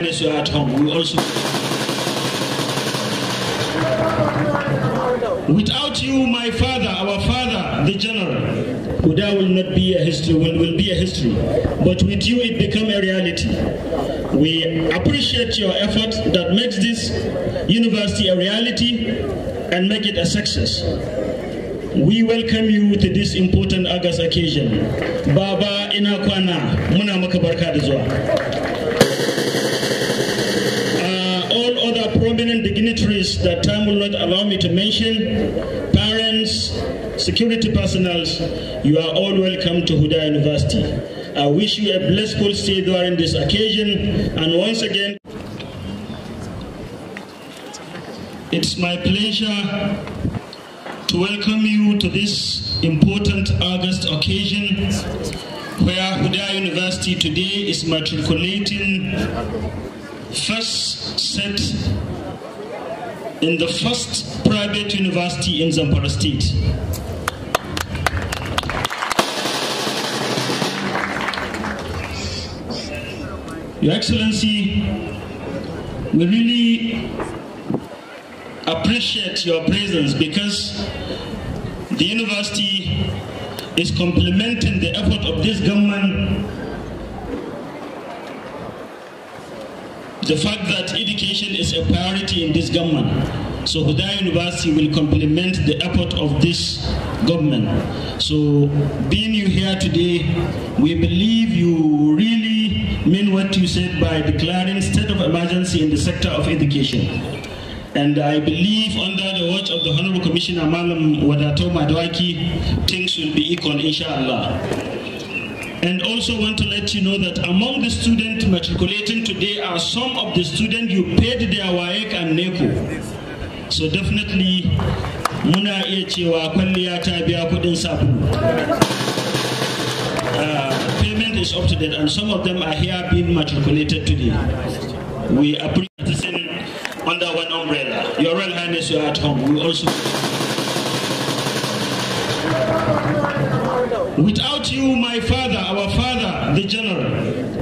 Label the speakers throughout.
Speaker 1: Highness, you are at home. We also. Without you, my father, our father, the general, Huda will not be a history, will be a history. But with you, it become a reality. We appreciate your effort that makes this university a reality and make it a success. We welcome you to this important August occasion. Baba Inakwana, muna maka barka da zuwa. All other prominent dignitaries that time will not allow me to mention, parents, security personnel, you are all welcome to Huda University. I wish you a blissful stay during this occasion, and once again, it's my pleasure to welcome you to this important August occasion where Huda University today is matriculating first set in the first private university in Zamfara State. Your Excellency, we really appreciate your presence because the university is complementing the effort of this government. The fact that education is a priority in this government. So Huda University will complement the effort of this government. So being you here today, we believe you really mean what you said by declaring state of emergency in the sector of education. And I believe under the watch of the Honorable Commissioner Malam Wadato Madwaki, things will be equal, inshallah. And also want to let you know that among the students matriculating today are some of the students you paid their WAEC and NECO. So definitely, muna iya cewa kwalliya ta biya kudin sabulu. Payment is up to date, and some of them are here being matriculated today. We appreciate under one umbrella. Your Royal Highness, you are at home. We also. Without you, my father, our father, the general,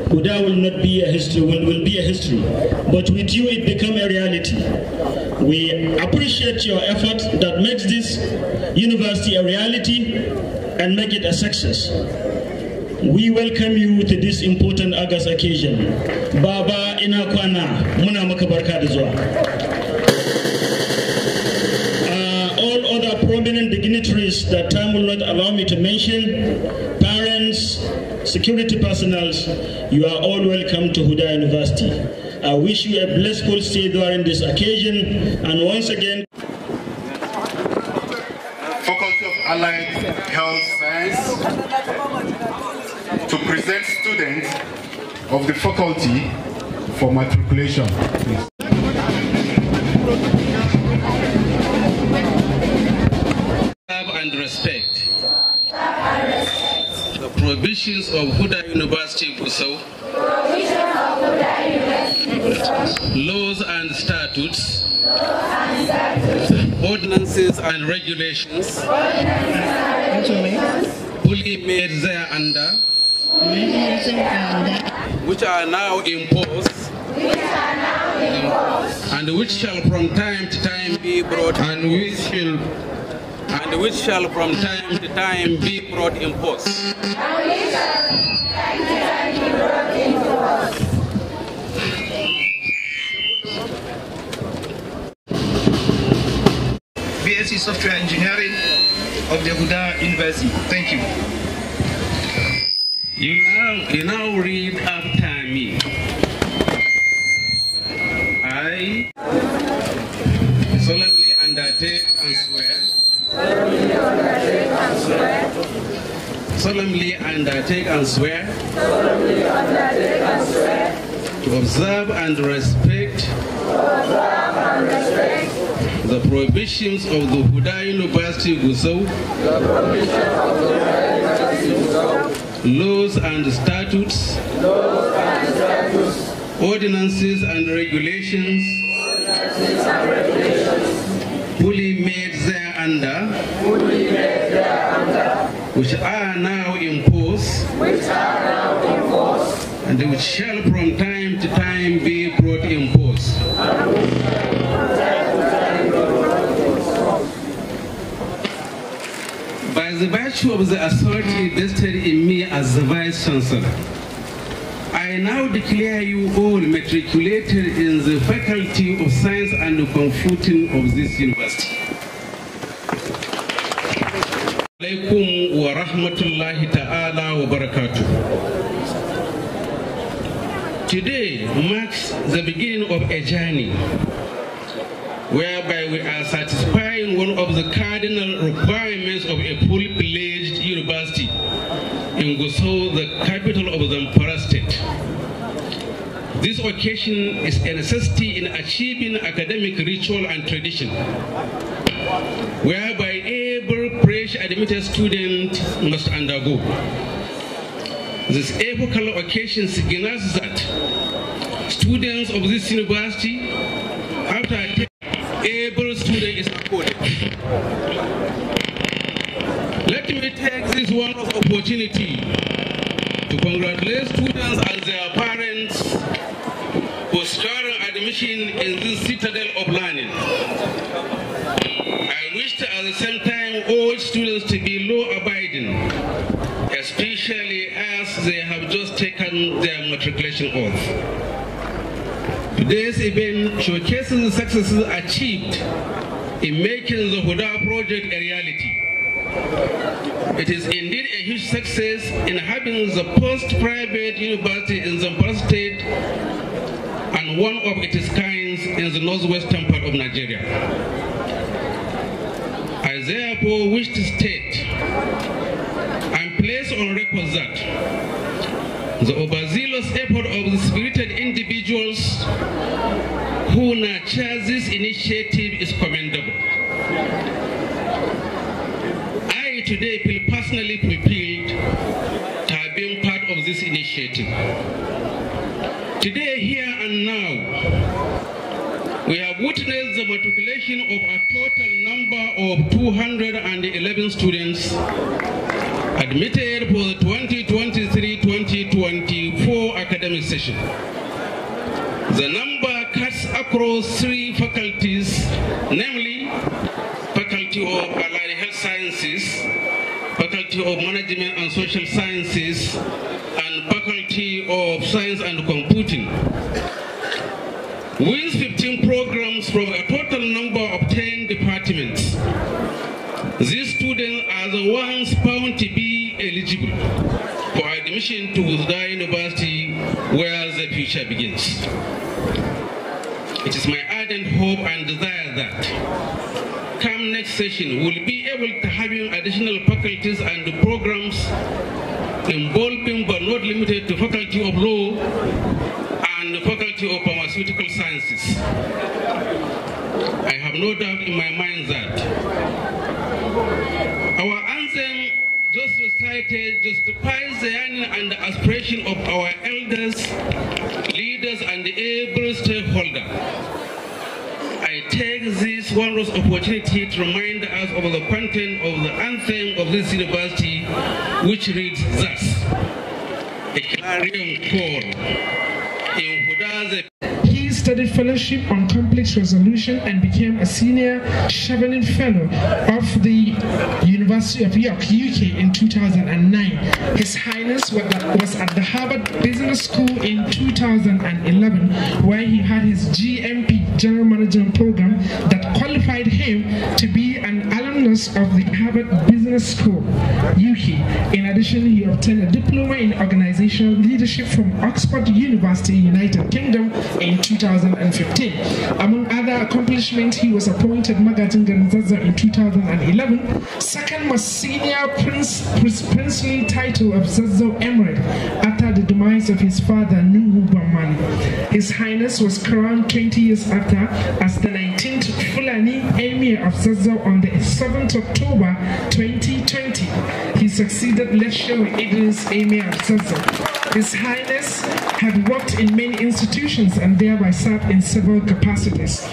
Speaker 1: Huda will not be a history, will be a history. But with you, it become a reality. We appreciate your effort that makes this university a reality and make it a success. We welcome you to this important August occasion. Baba Inakwana, muna maka barka da zuwa. All other prominent dignitaries that time will not allow me to mention, parents, security personnel, you are all welcome to Huda University. I wish you a blissful stay during this occasion, and once again,
Speaker 2: Faculty of Allied Health Science, to present students of the faculty for matriculation. Please.
Speaker 3: And respect the provisions of Huda University Gusau, laws and statutes, ordinances and regulations, fully made thereunder, which are now imposed, and which shall from time to time be brought, and which shall from time to time be brought in force.
Speaker 4: BSc Software Engineering of the Huda University. Thank you.
Speaker 3: You now read after me. I solemnly undertake and swear. Solemnly undertake and swear to observe and respect the prohibitions of the Huda University Gusau, laws and statutes, ordinances and regulations, fully made thereunder, which are now imposed, and which shall from time to time be virtue of the authority vested in me as the Vice Chancellor, I now declare you all matriculated in the Faculty of Science and Computing of this university. Alaikum wa rahmatullahi ta'ala wa barakatuh. Today marks the beginning of a journey whereby we are satisfying one of the cardinal requirements of a full-fledged university in Gusau, the capital of the Zamfara state. This occasion is a necessity in achieving academic ritual and tradition, whereby every fresh admitted student must undergo. This epochal occasion signals that students of this university, after every student is accorded. Let me take this one opportunity to congratulate students and their parents for securing admission in this citadel of learning. I wish at the same time all students to be law-abiding, especially as they have just taken their matriculation oath. Today's event showcases the successes achieved in making the Huda project a reality. It is indeed a huge success in having the first private university in Zamfara state and one of its kinds in the northwestern part of Nigeria. I therefore wish to state and place on record that the overzealous effort of the spirited individuals who nurture this initiative is commendable. I today feel personally fulfilled to have been part of this initiative. Today, here and now, we have witnessed the matriculation of a total number of 211 students admitted for the 2023-2024 academic session. The number cuts across three faculties, namely Faculty of Allied Health Sciences, Faculty of Management and Social Sciences, and Faculty of Science and Computing. With 15 programs from a total number of 10 departments, these students are the ones found to be eligible for admission to Huda University, where the future begins. It is my ardent hope and desire that come next session, we'll be able to have additional faculties and programs involving but not limited to Faculty of Law and the Faculty of Pharmaceutical Sciences. I have no doubt in my mind that our anthem just recited justifies the yearning and the aspiration of our elders, leaders, and every stakeholder. I take this wondrous opportunity to remind us of the content of the anthem of this university, which reads thus: a clarion call in Huda.
Speaker 5: He studied fellowship on conflict resolution and became a senior Chevening Fellow of the University of York, UK in 2009. His Highness was at the Harvard Business School in 2011, where he had his GMP, General Management Program, that qualified him to be an alumnus of the Harvard Business School, UK. In addition, he obtained a diploma in organizational leadership from Oxford University, United Kingdom in 2015. Among other accomplishments, he was appointed Magajin Zazzau in 2011, second most senior princely title of Zazzau Emirate after the demise of his father Nuhu Bamani. His Highness was crowned 20 years after as the 19th Fulani Emir of Zazzau on the 7th October 2020. He succeeded Lesho Idris Emir of Zazzau. His Highness had worked in many institutions and thereby served in several capacities.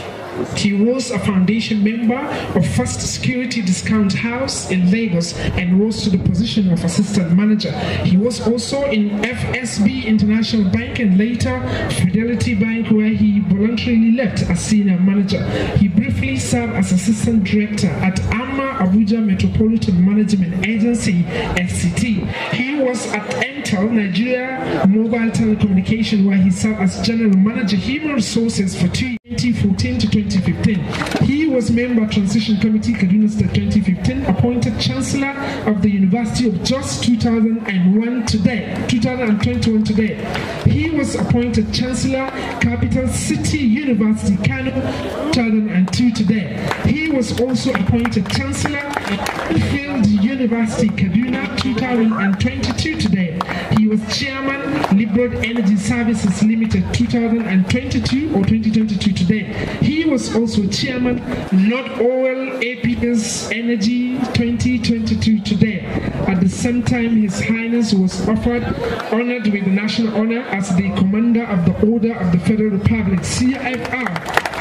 Speaker 5: He was a foundation member of First Security Discount House in Lagos and rose to the position of assistant manager. He was also in FSB International Bank and later Fidelity Bank, where he voluntarily left as senior manager. He briefly served as assistant director at AMA Abuja Metropolitan Management Agency, FCT. He was at MTEL, Nigeria Mobile Telecommunication, where he served as general manager human resources for 2014 to 2015. He was member Transition Committee, Kaduna State 2015, appointed Chancellor of the University of Jos 2021 today. He was appointed Chancellor, Capital City University, Kano 2002 today. He was also appointed Chancellor of Field University, Kaduna 2022 today. He was Chairman, Liberal Energy Services Limited 2022 or 2022 today. He was also Chairman, North Oil APS Energy 2022 today. At the same time, His Highness was honored with the national honor as the Commander of the Order of the Federal Republic, CFR,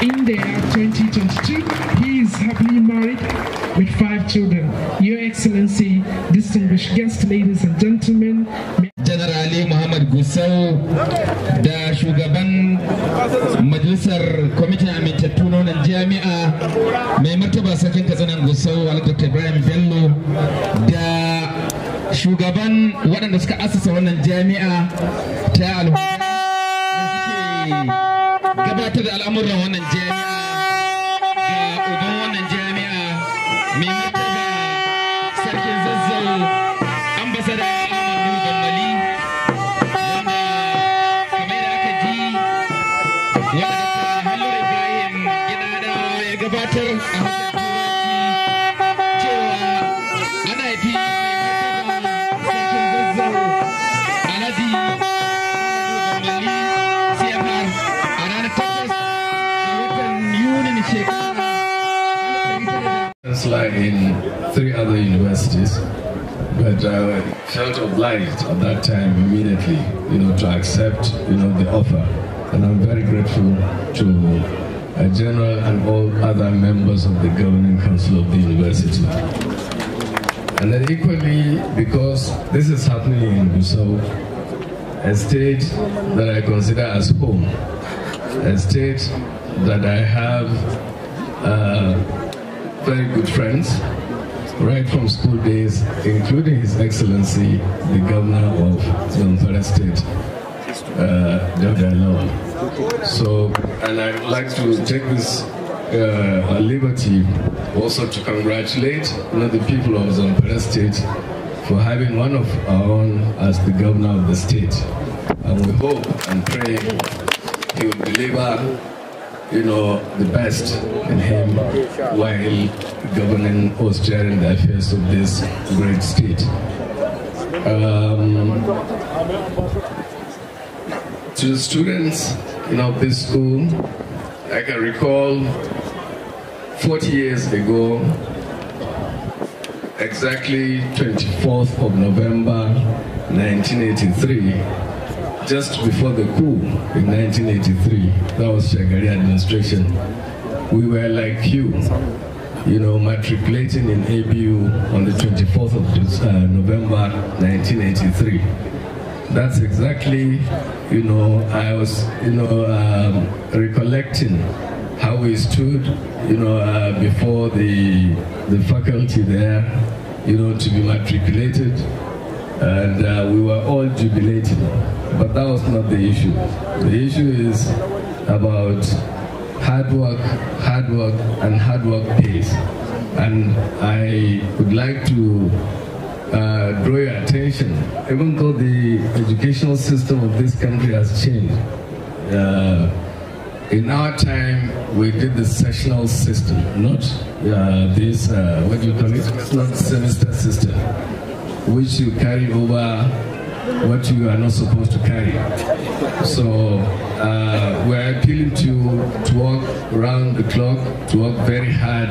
Speaker 5: India 2022. He is happily married with 5 children. Your Excellency, distinguished guests, ladies and gentlemen.
Speaker 6: General Ali Muhammad Gusau da shugaban majalisar kwamitin amintattu na wannan jami'a mai martaba sarkin Katsinan Gusau Dr. Ibrahim Bello da shugaban waɗanda suka asasa wannan jami'a ta Alhuda da suke gabatar da al'amuran wannan jami'a ga uban wannan jami'a mai martaba sarkin Zazzau ambassador
Speaker 7: in 3 other universities, but I felt obliged at that time immediately, to accept, the offer, and I'm very grateful to General and all other members of the governing council of the university. And then equally, because this is happening in Gusau, a state that I consider as home, a state that I have very good friends, right from school days, including His Excellency, the Governor of Zamfara State, Dr. Law. So, and I'd like to take this liberty also to congratulate the people of Zamfara State for having one of our own as the Governor of the state. And we hope and pray he will deliver the best in him while governing or steering the affairs of this great state. To the students of this school, I can recall 40 years ago, exactly 24th of November 1983, just before the coup in 1983, that was Shagari administration, we were like you, matriculating in ABU on the 24th of November 1983. That's exactly, I was, recollecting how we stood, before the faculty there, to be matriculated, and we were all jubilating. But that was not the issue. The issue is about hard work, and hard work pays. And I would like to draw your attention, even though the educational system of this country has changed. In our time, we did the sessional system, not this, what do you call it? It's not the semester system, which you carry over what you are not supposed to carry. So we're appealing to work around the clock, to work very hard,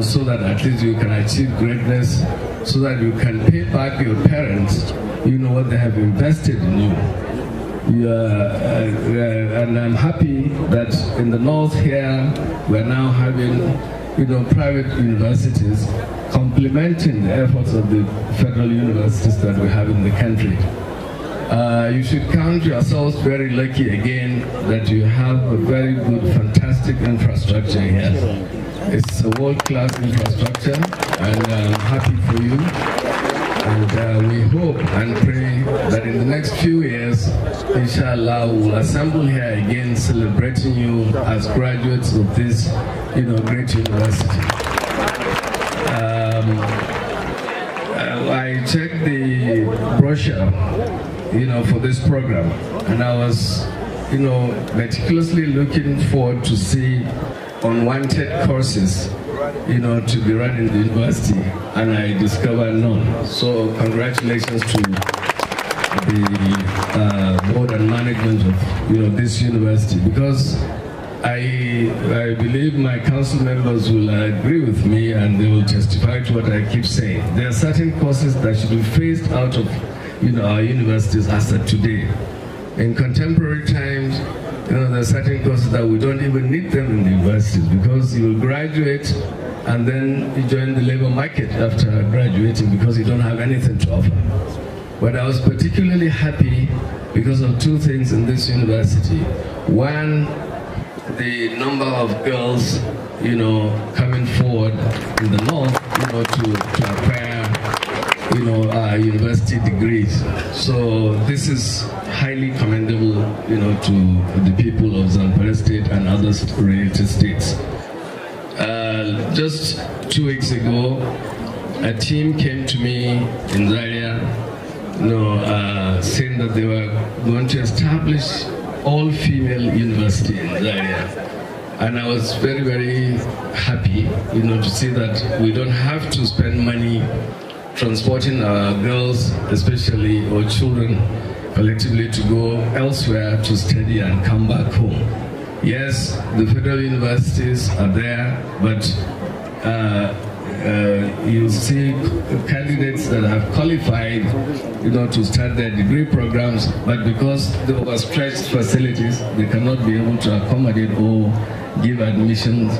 Speaker 7: so that at least you can achieve greatness, so that you can pay back your parents, what they have invested in you. and I'm happy that in the north here we're now having, private universities complementing the efforts of the federal universities that we have in the country. You should count yourselves very lucky again that you have a very good, fantastic infrastructure here. It's a world-class infrastructure, and I'm happy for you. And we hope and pray that in the next few years, inshallah, we'll assemble here again celebrating you as graduates of this, great university. I checked the brochure, for this program, and I was, meticulously looking forward to see unwanted courses, to be run in the university, and I discovered none. So congratulations to the board and management of, this university, because I believe my council members will agree with me and they will testify to what I keep saying. There are certain courses that should be phased out of our universities as of today. In contemporary times, there are certain courses that we don't even need them in the universities, because you will graduate and then you join the labor market after graduating because you don't have anything to offer. But I was particularly happy because of two things in this university. One, the number of girls, coming forward in the north, to acquire, university degrees. So this is highly commendable, to the people of Zamfara State and other related states. Just 2 weeks ago, a team came to me in Zaria, saying that they were going to establish all-female university in Zaria. And I was very, very happy, to see that we don't have to spend money transporting our girls, especially our children, collectively to go elsewhere to study and come back home. Yes, the federal universities are there, but you see candidates that have qualified, to start their degree programs, but because the overstretched facilities, they cannot be able to accommodate or give admissions,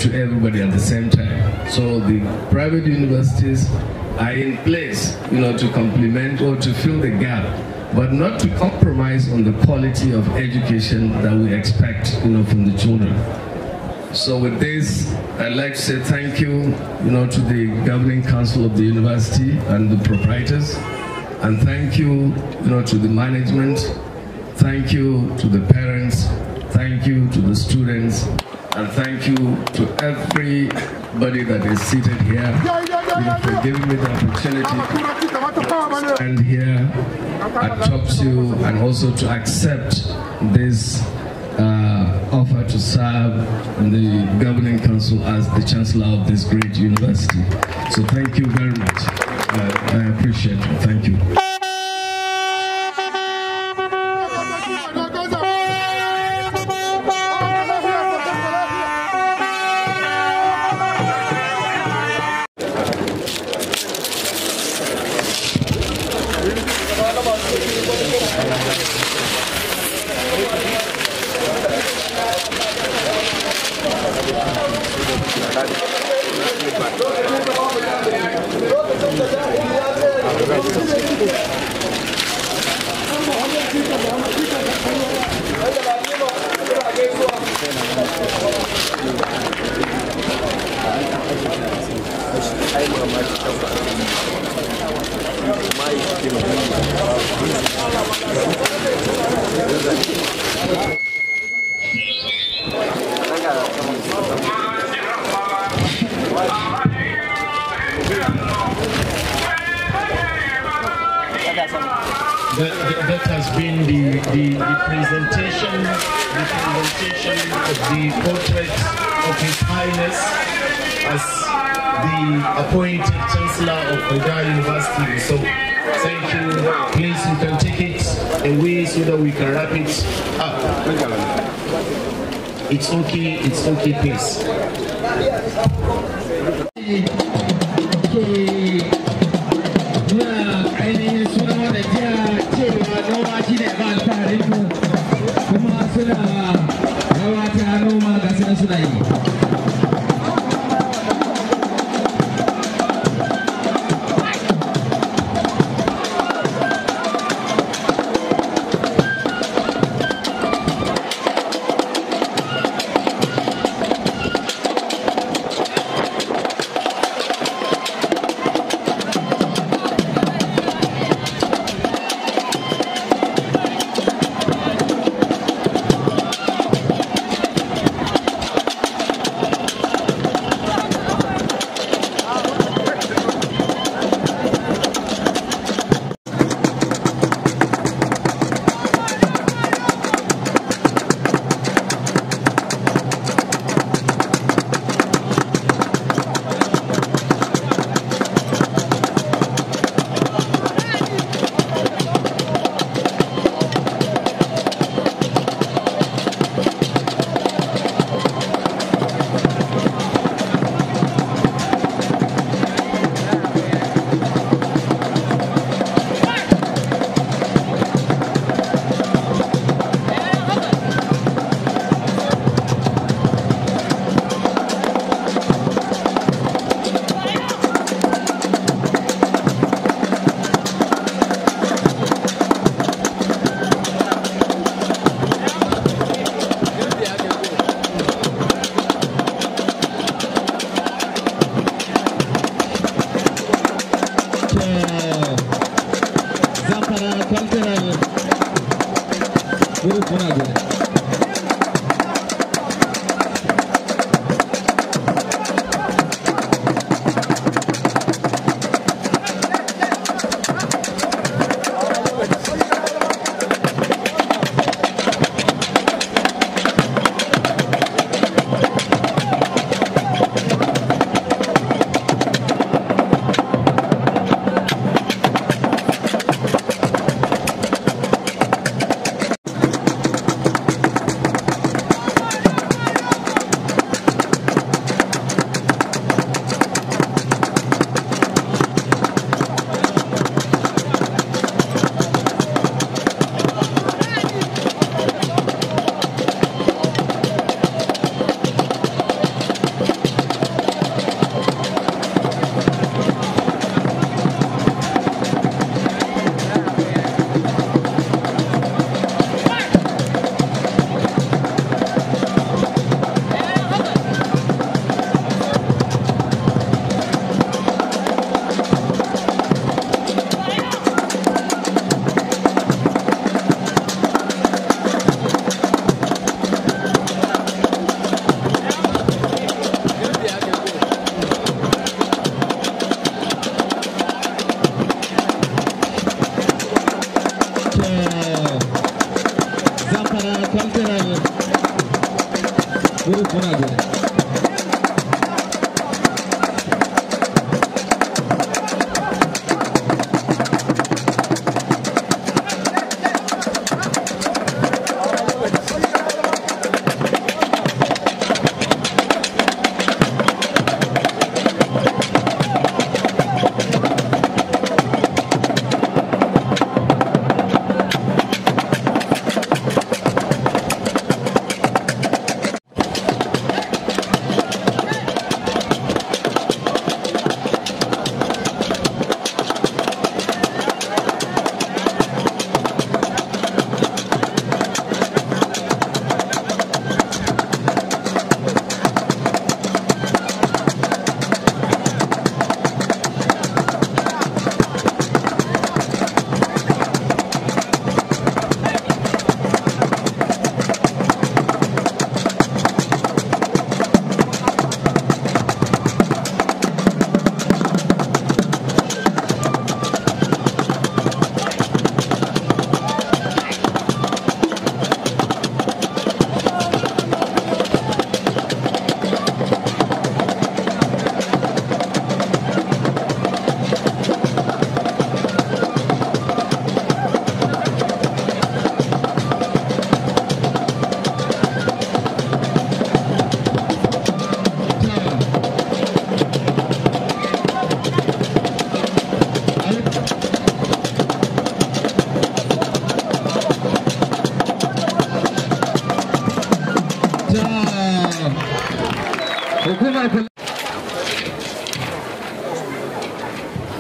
Speaker 7: to everybody at the same time. So the private universities are in place, to complement or to fill the gap, but not to compromise on the quality of education that we expect, from the children. So with this, I'd like to say thank you, to the governing council of the university and the proprietors, and thank you, to the management, thank you to the parents, thank you to the students, and thank you to everybody that is seated here, for giving me the opportunity to stand here and talk to you, and also to accept this offer to serve in the governing council as the chancellor of this great university. So thank you very much. I appreciate it. Thank you.
Speaker 1: That has been the presentation of the portrait of His Highness as the appointed Chancellor of Huda University. So thank you. Please, you can take it away so that we can wrap it up. It's okay, please.
Speaker 6: Ainihin suna wanda jiya cewa noma shi ne ba alfaharin ana yi.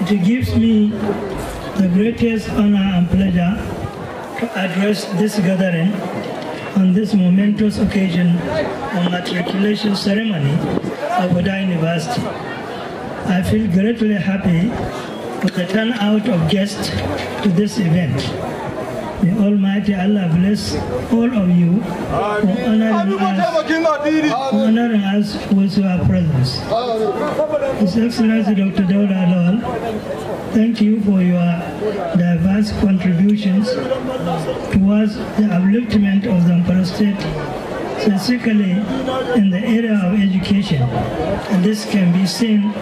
Speaker 8: It gives me the greatest honor and pleasure to address this gathering on this momentous occasion of matriculation ceremony of Huda University. I feel greatly happy with the turnout of guests to this event. May Almighty Allah bless all of you for honoring us with your presence. His Excellency Dr. Dauda Lawal, thank you for your diverse contributions towards the upliftment of Zamfara State, specifically in the area of education. And this can be seen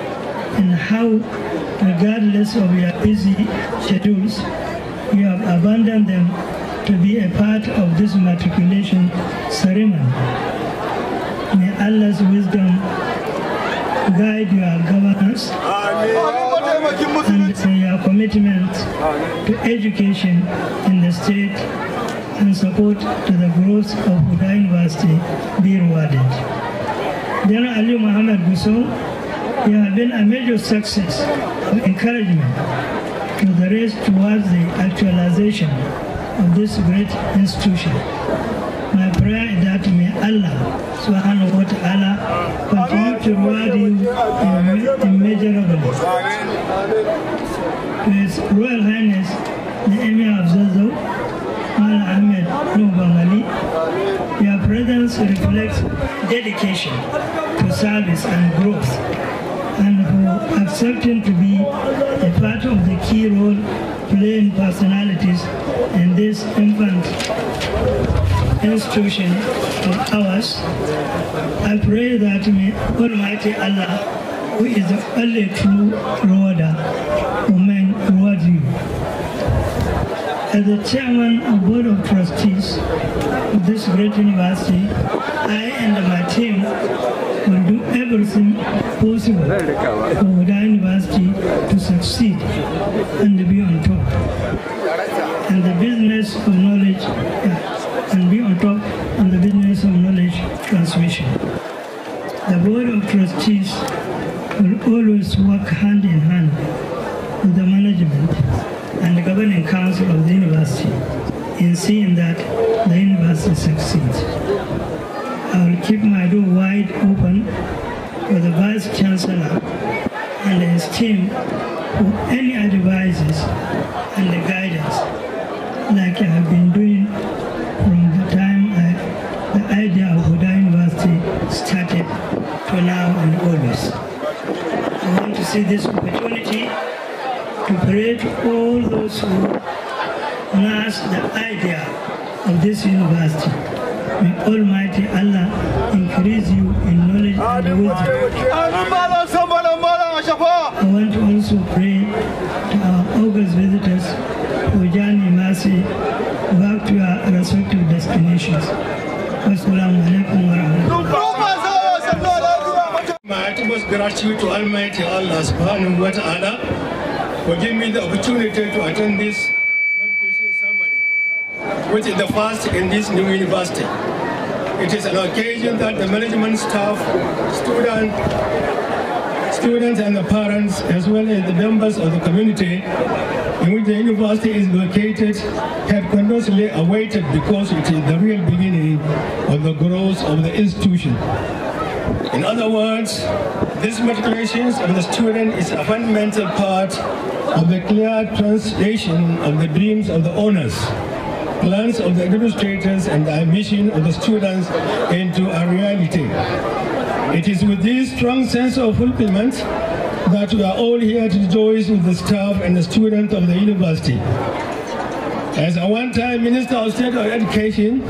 Speaker 8: in how, regardless of your busy schedules, you have abandoned them to be a part of this matriculation ceremony. May Allah's wisdom guide your governance and your commitment to education in the state and support to the growth of Huda University be rewarded. General Ali Muhammad Gusau, you have been a major success of encouragement to the race towards the actualization of this great institution. My prayer is that may Allah subhanahu wa ta'ala continue to reward you immeasurably. To His Royal Highness, the Emir of Zazzau, Mala Ahmed Nubangali, your presence reflects dedication to service and growth, and for accepting to be a part of the key role playing personalities in this infant institution of ours. I pray that may Almighty Allah, who is the only true rewarder, may reward you. As the chairman of Board of Trustees of this great university, I and my team will do everything possible for Huda University to succeed and be on top. And the business of knowledge, and be on top in the business of knowledge transmission. The Board of Trustees will always work hand in hand with the management and the governing council of the university in seeing that the university succeeds. I will keep my door wide open for the Vice Chancellor and his team for any advices and the guidance, like I have been doing from the time the idea of Huda University started to now and always. I want to see this opportunity to pray to all those who nurse the idea of this university. May Almighty Allah increase you in knowledge and wisdom. I want to also pray to our August visitors for journey mercy back to your respective destinations. Wassalamu alaikum wa rahmatullahi.
Speaker 9: My utmost gratitude to Almighty Allah subhanahu wa ta'ala for giving me the opportunity to attend this graduation ceremony, which is the first in this new university. It is an occasion that the management staff, students and the parents, as well as the members of the community in which the university is located, have continuously awaited, because it is the real beginning of the growth of the institution. In other words, this matriculation of the student is a fundamental part of the clear translation of the dreams of the owners, plans of the administrators, and the ambition of the students into a reality. It is with this strong sense of fulfillment that we are all here to rejoice with the staff and the students of the university. As a one-time Minister of State of Education,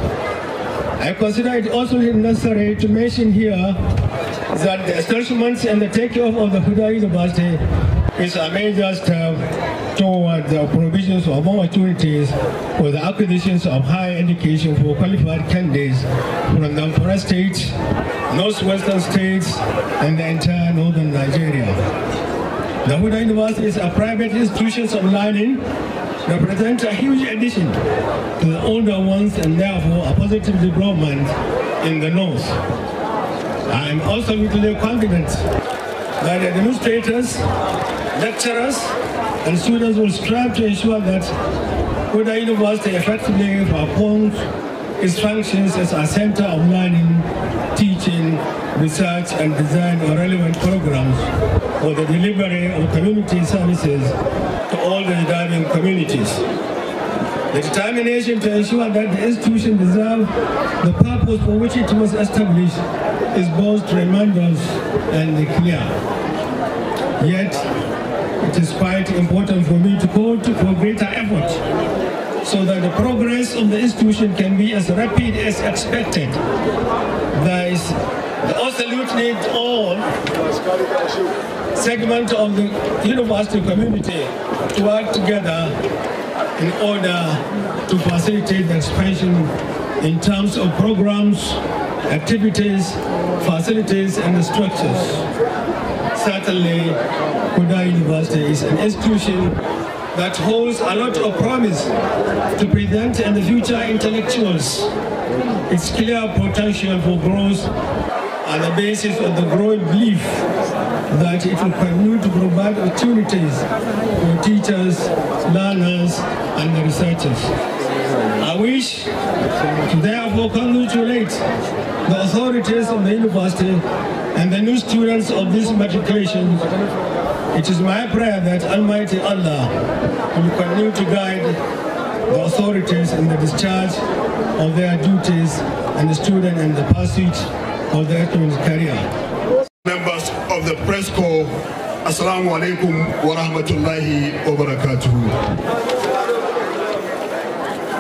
Speaker 9: I consider it also necessary to mention here that the establishment and the takeoff of the Huda University is a major step toward the provisions of more opportunities for the acquisitions of higher education for qualified candidates from the Zamfara State, northwestern states, and the entire northern Nigeria. The Huda University is a private institution of learning, represents a huge addition to the older ones, and therefore a positive development in the north. I am also absolutely confident that the administrators, lecturers, and students will strive to ensure that Huda University effectively performs its functions as a center of learning, teaching, research, and design of relevant programs for the delivery of community services to all the Hudayan communities. The determination to ensure that the institution deserves the purpose for which it was established is both tremendous and clear. Yet, it is quite important for me to call for greater effort so that the progress of the institution can be as rapid as expected. There is the absolute need all segments of the university community to work together in order to facilitate the expansion in terms of programs, activities, facilities, and structures. Certainly, Huda University is an institution that holds a lot of promise to present and the future intellectuals. Its clear potential for growth on the basis of the growing belief that it will continue to provide opportunities for teachers, learners, and researchers. I wish to therefore congratulate the authorities of the university and the new students of this matriculation. It is my prayer that Almighty Allah will continue to guide the authorities in the discharge of their duties and the student in the pursuit of their academic career.
Speaker 2: Members of the press corps, Assalamu alaikum wa rahmatullahi wa barakatuh.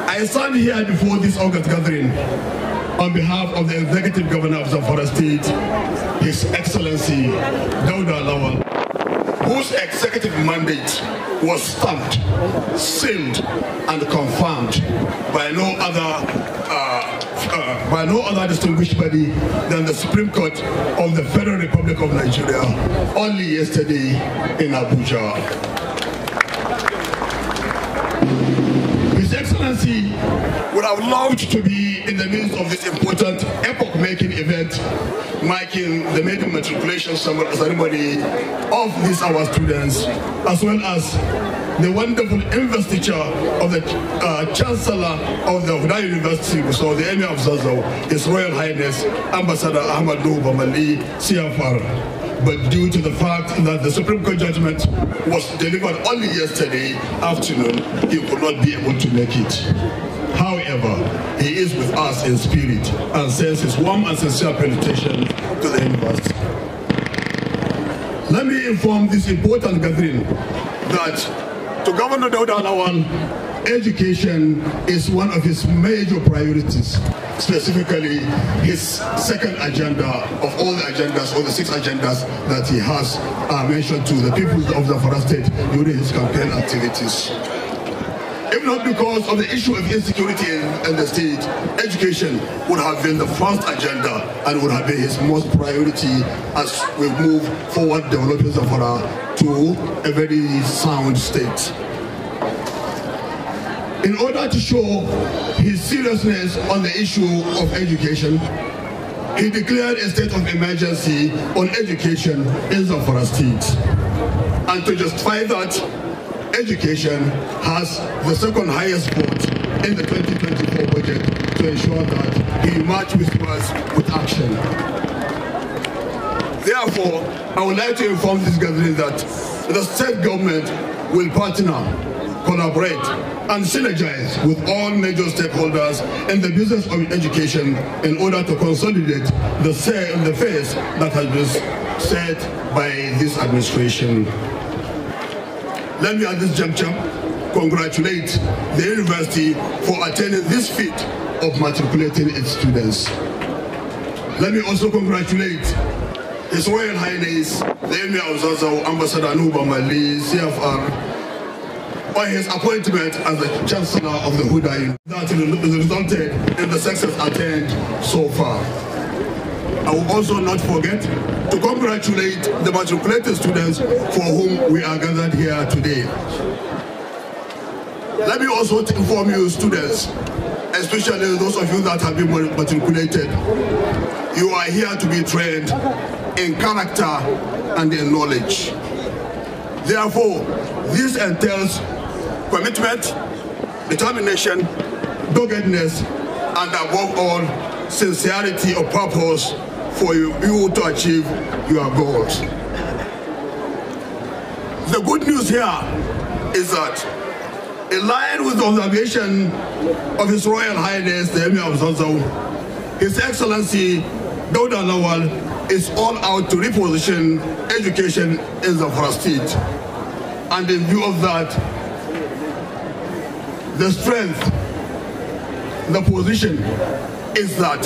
Speaker 2: I stand here before this August gathering on behalf of the Executive Governor of Zamfara State, His Excellency Dauda Lawal, whose executive mandate was stamped, sealed, and confirmed by no other distinguished body than the Supreme Court of the Federal Republic of Nigeria only yesterday in Abuja. His Excellency would have loved to be in the midst of this important epoch-making event, marking the maiden matriculation ceremony of these our students, as well as the wonderful investiture of the Chancellor of the Huda University, so the Emir of Gusau, His Royal Highness Ambassador Ahmadu Bamali CFR. But due to the fact that the Supreme Court judgment was delivered only yesterday afternoon, he could not be able to make it. However, he is with us in spirit and sends his warm and sincere felicitation to the university. Let me inform this important gathering that to Governor Dauda Lawal, education is one of his major priorities, specifically his second agenda of all the agendas, or the 6 agendas that he has mentioned to the people of Zamfara State during his campaign activities. If not because of the issue of insecurity in the state, education would have been the first agenda and would have been his most priority as we move forward developing Zamfara to a very sound state. In order to show his seriousness on the issue of education, he declared a state of emergency on education in Zamfara State. And to justify that, education has the second highest vote in the 2024 budget to ensure that he marches with action. Therefore, I would like to inform this gathering that the state government will partner, collaborate, and synergize with all major stakeholders in the business of education in order to consolidate the phase that has been set by this administration. Let me at this juncture congratulate the university for attaining this feat of matriculating its students. Let me also congratulate His Royal Highness, the Emir of Gusau, Ambassador Ahmadu Bamali, CFR, on his appointment as the Chancellor of the Huda University that resulted in the success attained so far. I will also not forget to congratulate the matriculated students for whom we are gathered here today. Let me also inform you, students, especially those of you that have been matriculated, you are here to be trained in character and in knowledge. Therefore, this entails commitment, determination, doggedness, and above all, sincerity of purpose for you to achieve your goals. The good news here is that, in line with the observation of His Royal Highness, the Emir of Gusau, His Excellency Dauda Lawal is all out to reposition education in Zamfara State. And in view of that, the strength, the position is that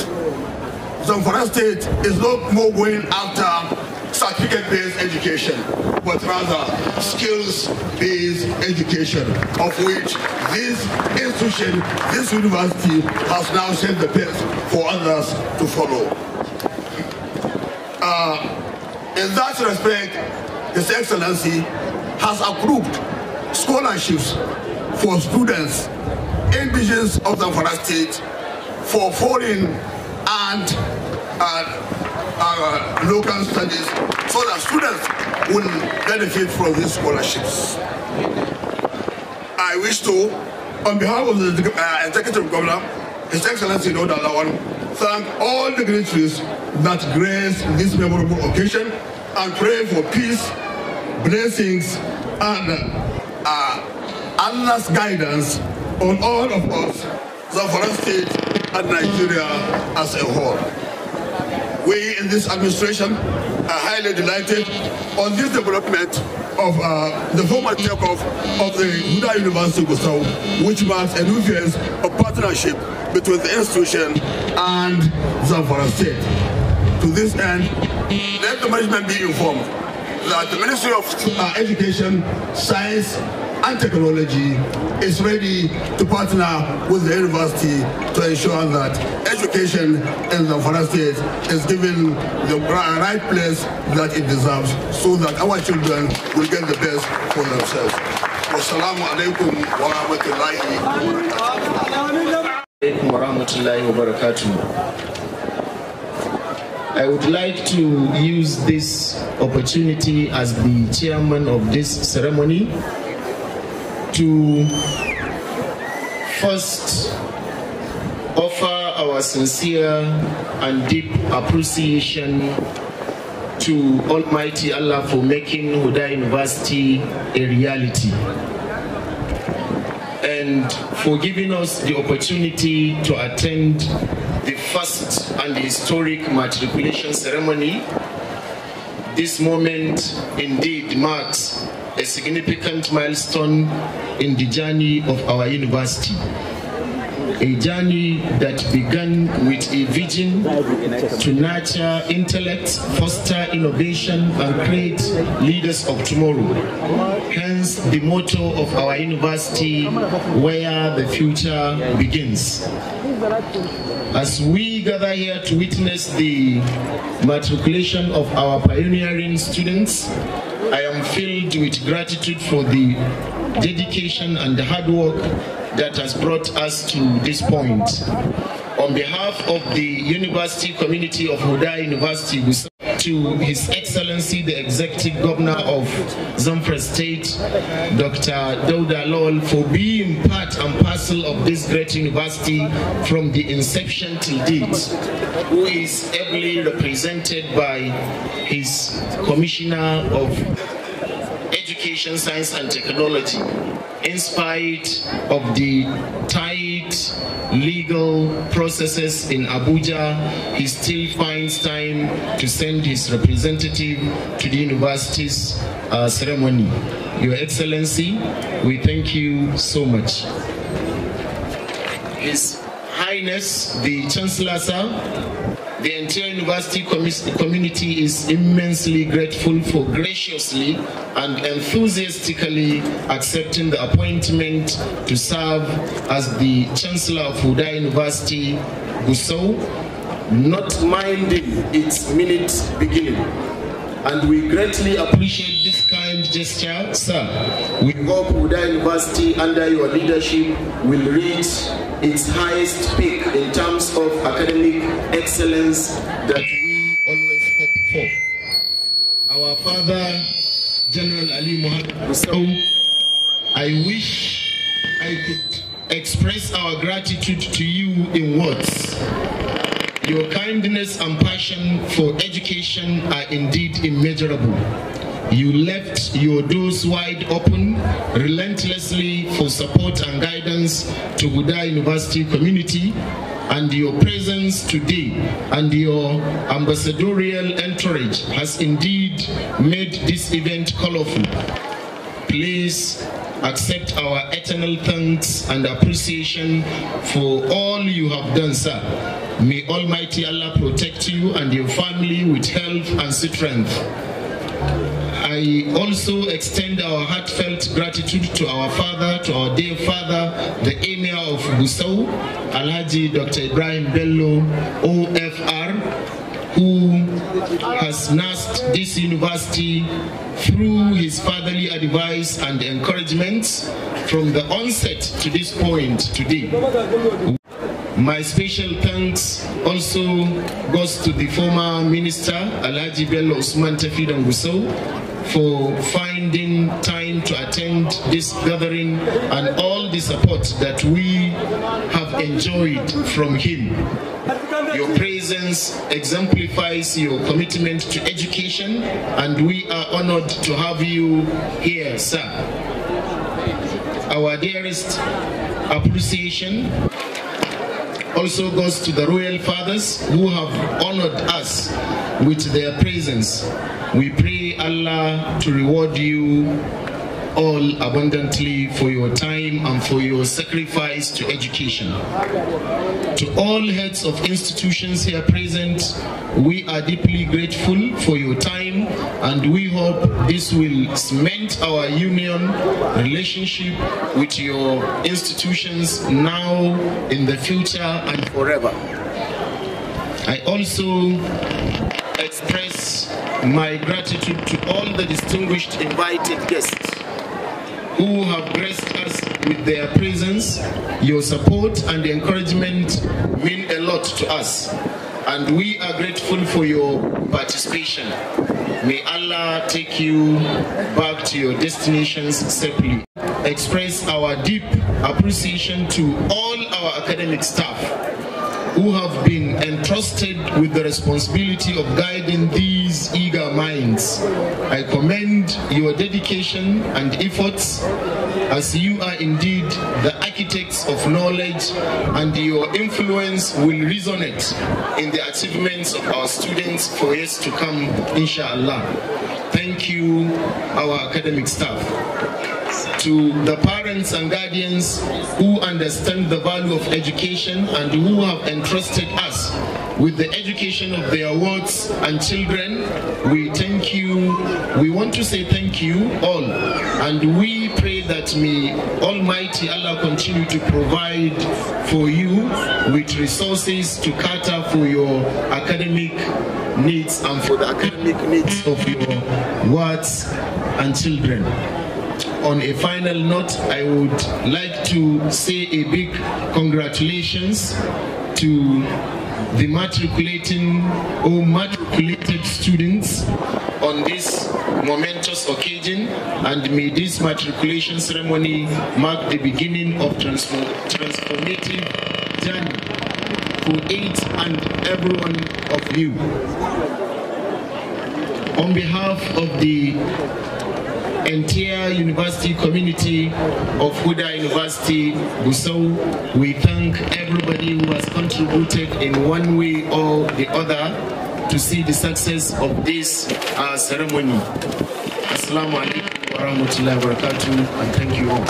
Speaker 2: Zamfara State is not more going after certificate-based education, but rather skills-based education, of which this institution, this university, has now set the pace for others to follow. In that respect, His Excellency has approved scholarships for students, indigenous of Zamfara State, for foreign and local studies, so that students will benefit from these scholarships. I wish to, on behalf of the Executive Governor, His Excellency Dauda Lawal, thank all dignitaries that grace this memorable occasion and pray for peace, blessings, and Allah's guidance on all of us, Zamfara State and Nigeria as a whole. We in this administration are highly delighted on this development of the formal takeoff of the Huda University Gusau, which marks a new phase of partnership between the institution and Zamfara State. To this end, let the management be informed that the Ministry of Education, Science and Technology is ready to partner with the university to ensure that education in Zamfara State is given the right place that it deserves, so that our children will get the best for themselves. Wassalamu alaikum wa rahmatullahi wa barakatuh.
Speaker 1: I would like to use this opportunity as the chairman of this ceremony to first offer our sincere and deep appreciation to Almighty Allah for making Huda University a reality, and for giving us the opportunity to attend the first and historic matriculation ceremony. This moment indeed marks a significant milestone in the journey of our university. A journey that began with a vision to nurture intellect, foster innovation, and create leaders of tomorrow. Hence the motto of our university, where the future begins. As we gather here to witness the matriculation of our pioneering students, I am filled with gratitude for the dedication and the hard work that has brought us to this point. On behalf of the university community of Huda University, to His Excellency the Executive Governor of Zamfara State, Dr. Dauda Lawal, for being part and parcel of this great university from the inception till date, who is ably represented by his Commissioner of Education, Science and Technology. In spite of the tight legal processes in Abuja, he still finds time to send his representative to the university's ceremony. Your Excellency, we thank you so much. His Highness, the Chancellor, sir, the entire university community is immensely grateful for graciously and enthusiastically accepting the appointment to serve as the Chancellor of Huda University Gusau, not minding its minute beginning.
Speaker 10: and we greatly appreciate this kind gesture, sir. We hope Huda University, under your leadership, will reach its highest peak in terms of academic excellence that we always hope for. Our father, General Ali Muhammad Gusau, I wish I could express our gratitude to you in words. Your kindness and passion for education are indeed immeasurable. You left your doors wide open relentlessly for support and guidance to Huda University community, and your presence today and your ambassadorial entourage has indeed made this event colorful. Please accept our eternal thanks and appreciation for all you have done, sir. May Almighty Allah protect you and your family with health and strength. I also extend our heartfelt gratitude to our father, to our dear father, the Emir of Gusau, Alhaji Dr. Ibrahim Bello, OFR, who has nursed this university through his fatherly advice and encouragement from the onset to this point today. My special thanks also goes to the former minister, Alhaji Bello Usman Tafidan Gusau, for finding time to attend this gathering and all the support that we have enjoyed from him. Your presence exemplifies your commitment to education, and we are honored to have you here, sir. Our dearest appreciation also goes to the royal fathers who have honored us with their presence. We pray Allah to reward you all abundantly for your time and for your sacrifice to education. To all heads of institutions here present, we are deeply grateful for your time, and we hope this will cement our union relationship with your institutions now, in the future, and forever. I also express my gratitude to all the distinguished invited guests who have graced us with their presence. Your support and encouragement mean a lot to us, and we are grateful for your participation. May Allah take you back to your destinations safely. Express our deep appreciation to all our academic staff who have been entrusted with the responsibility of guiding these eager minds. I commend your dedication and efforts, as you are indeed the architects of knowledge, and your influence will resonate in the achievements of our students for years to come, inshallah. Thank you, our academic staff. To the parents and guardians who understand the value of education and who have entrusted us with the education of their wards and children, we thank you. We want to say thank you all, and we pray that may Almighty Allah continue to provide for you with resources to cater for your academic needs and for the academic needs of your wards and children. On a final note, I would like to say a big congratulations to the matriculating or matriculated students on this momentous occasion, and may this matriculation ceremony mark the beginning of transformative journey for each and every one of you. On behalf of the entire university community of Huda University, Gusau, we thank everybody who has contributed in one way or the other to see the success of this ceremony. Assalamu alaikum wa rahmatullahi wa barakatuh, and thank you all.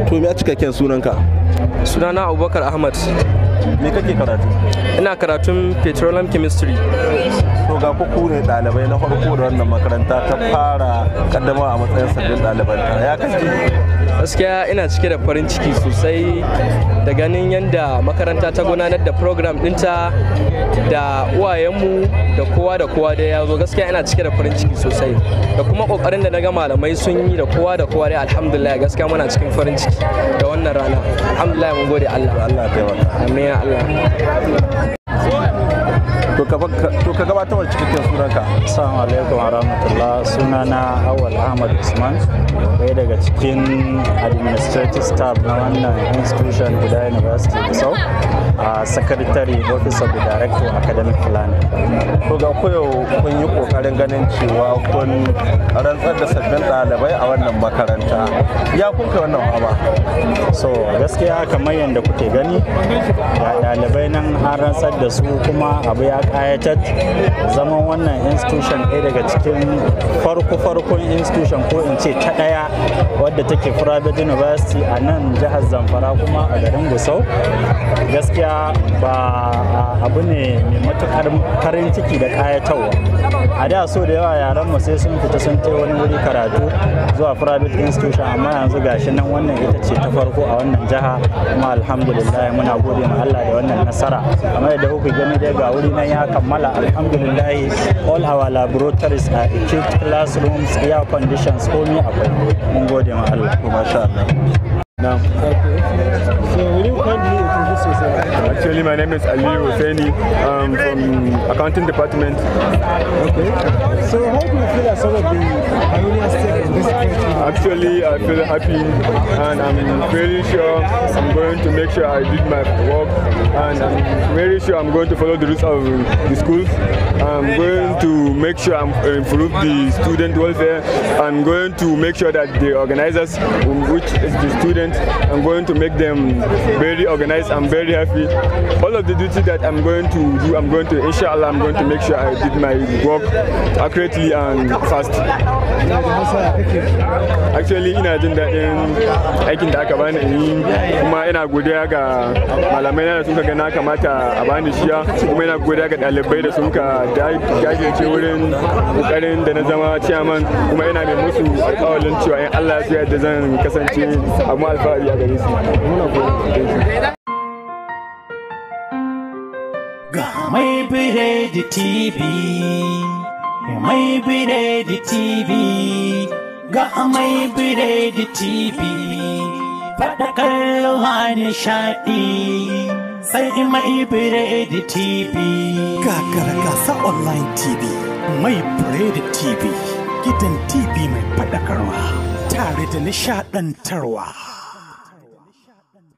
Speaker 11: To me a cikakken sunanka?
Speaker 12: Sunana Abubakar Ahmad.
Speaker 11: Me kake karatu?
Speaker 12: Ina karatun petroleum chemistry.
Speaker 11: To ga ku ne dalibai na farko da wannan makaranta ta fara kaddama a matsayin sabbin ɗalibanta. Ya kace?
Speaker 12: Gaskiya ina cike da farin ciki sosai da ganin yadda makaranta ta gudanar da program ɗinta da uwayenmu da kowa da ya zo. Gaskiya ina cike da farin ciki sosai da kuma kokarin da naga malamai sun yi da kowa dai alhamdulillah. Gaskiya muna cikin farin ciki da wannan rana. Alhamdulillah, mun gode Allah.
Speaker 11: Allah ya taimaka.
Speaker 12: Amin ya Allah.
Speaker 11: To ka gabatar da cikakken sunanka.
Speaker 13: Assalamu alaikum wa rahmatullah. Sunana Awal Ahmad Usman, ɗaya daga cikin administrative staff na wannan institution Huda University Gusau, a secretary office of the director academic planning.
Speaker 11: To ga koyo kun yi kokarin ganin cewa kun rantsar da sabbin ɗalibai a wannan makaranta. Ya kun kai wannan haba?
Speaker 13: So gaskiya kamar yadda kuke gani ga ɗalibai nan an rantsar da su, kuma abu ya kayatar. Zaman wannan institution ɗaya daga cikin farkon institution ko in ce ta ɗaya wadda take private university a nan jihar Zamfara kuma a garin Gusau. Gaskiya ba abu ne mai matuƙar farin ciki da kayatarwa. A da so da yawa yaran mu sai sun fita sun kai wani wuri karatu zuwa private institution, amma yanzu gashi nan wannan ita ce ta farko a wannan jiha, kuma alhamdulillah muna gode ma Allah da wannan nasara. Kamar yadda kuka gani dai ga wuri nan ya kammala, alhamdulillah. All our laboratories are equipped, classrooms, air conditions, komi akwai. Mun gode ma Allah.
Speaker 11: Masha Allah.
Speaker 13: Now, okay. So will you kindly introduce yourself?
Speaker 14: Actually, my name is Ali Hosseini. I'm from accounting department.
Speaker 13: Okay. So how do you feel as some of the pioneers take in this country?
Speaker 14: Actually, I feel happy, and I'm very sure I'm going to make sure I did my work, and I'm very sure I'm going to follow the rules of the school. I'm going to make sure I'm improve the student welfare. I'm going to make sure that the organizers, which is the students, I'm going to make them very organized. I'm very happy. All of the duty that I'm going to do, I'm going to, inshallah, I'm going to make sure I did my work accurately and fast. Actually, ina jin daɗin aikin da aka bani yi, kuma ina godiya ga malamai da sun ga na kamata a bani shiya, kuma ina godiya ga ɗalibai da sun ka jajirce wurin kokarin da na zama chairman, kuma ina mai musu alƙawarin cewa in Allah ya yarda zan kasance abu alfahari a gare su.
Speaker 15: Ga mai biredi TV, mai biredi TV, ga mai biredi TV, faɗakarwa nishaɗi, sai mai biredi TV.
Speaker 16: Gagara gasa online TV, mai biredi TV, gidan TV mai faɗakarwa, tare da nishaɗantarwa.